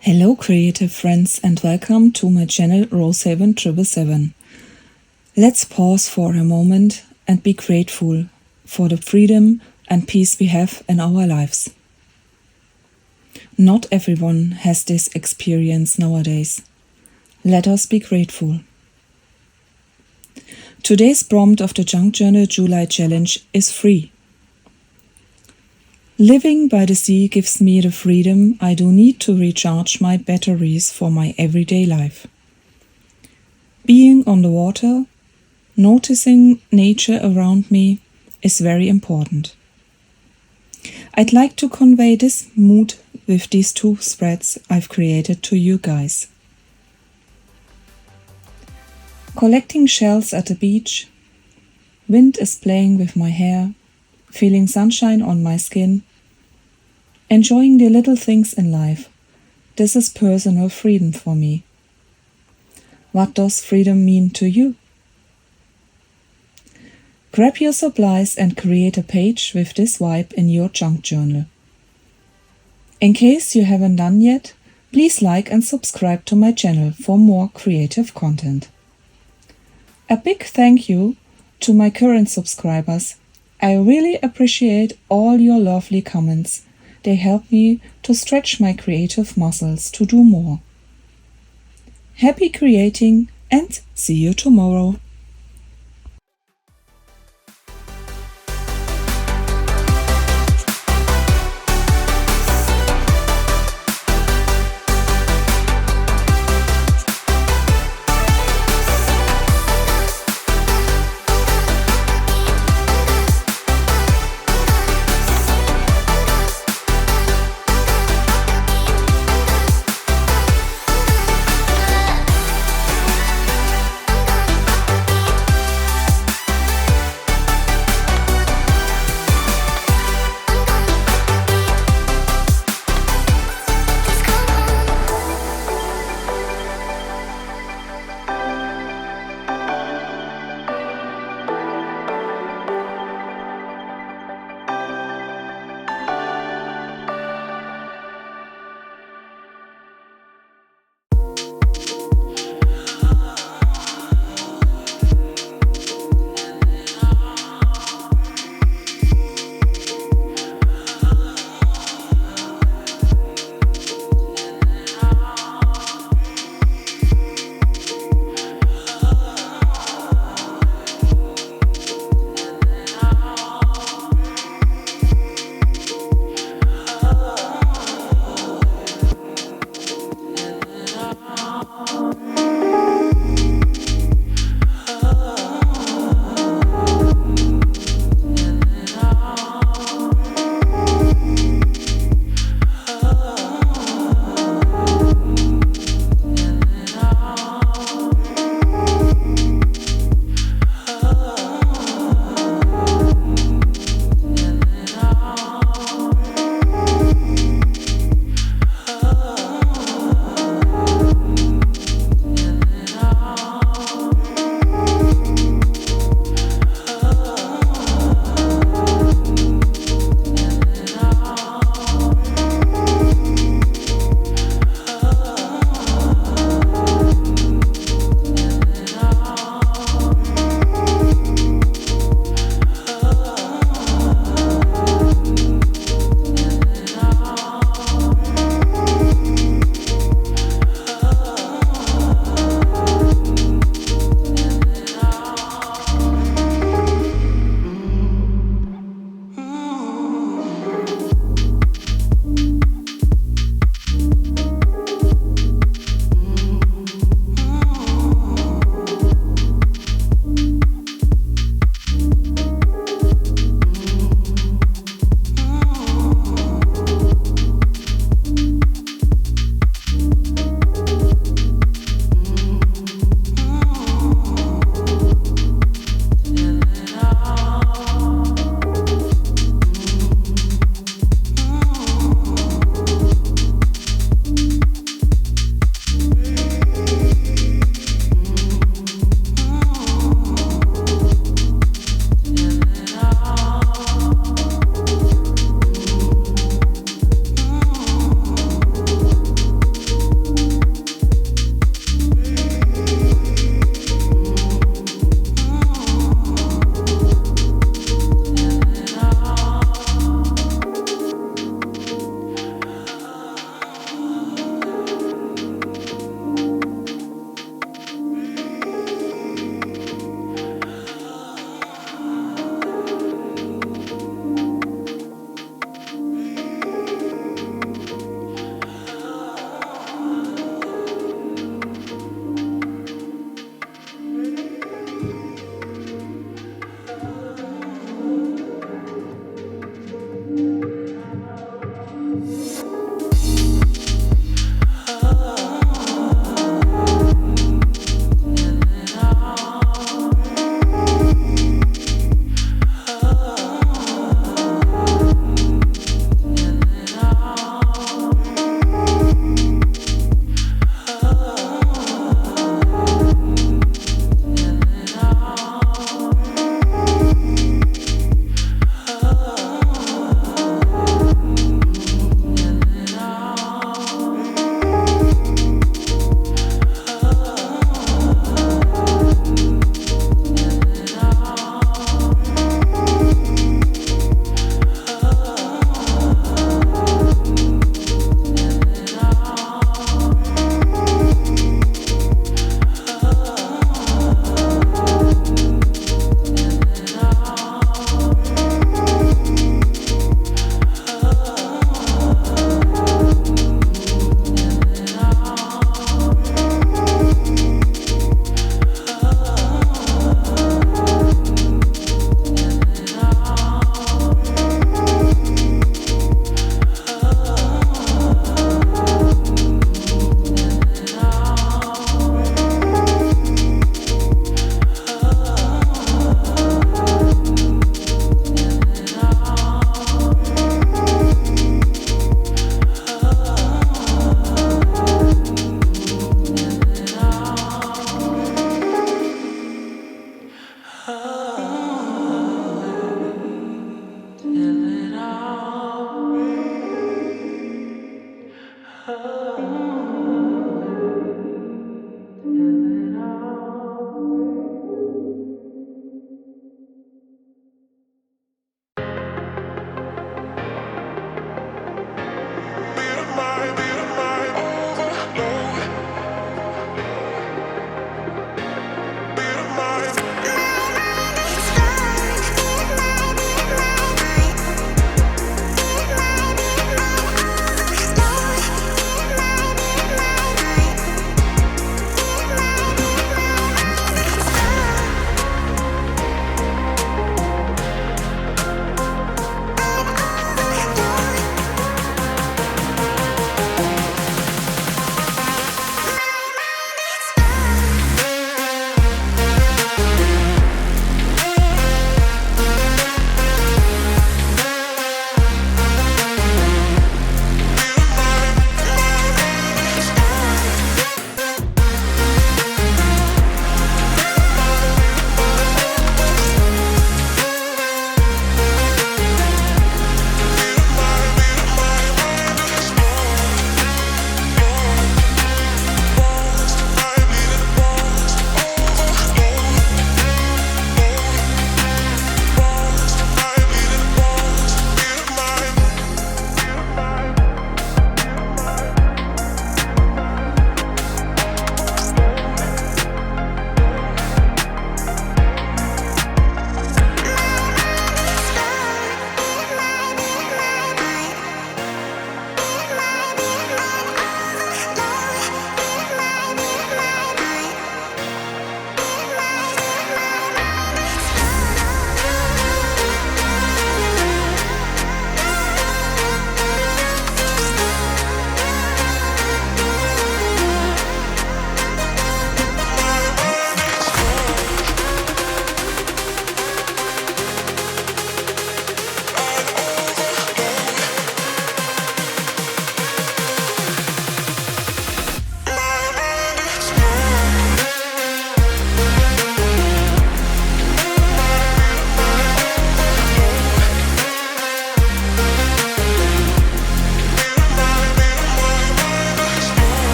Hello creative friends and welcome to my channel Day17. Let's pause for a moment and be grateful for the freedom and peace we have in our lives. Not everyone has this experience nowadays. Let us be grateful. Today's prompt of the Junk Journal July Challenge is free. Living by the sea gives me the freedom I do need to recharge my batteries for my everyday life. Being on the water, noticing nature around me is very important. I'd like to convey this mood with these two threads I've created to you guys. Collecting shells at the beach, wind is playing with my hair, feeling sunshine on my skin, enjoying the little things in life. This is personal freedom for me. What does freedom mean to you? Grab your supplies and create a page with this vibe in your junk journal. In case you haven't done yet, please like and subscribe to my channel for more creative content. A big thank you to my current subscribers. I really appreciate all your lovely comments. They help me to stretch my creative muscles to do more. Happy creating and see you tomorrow.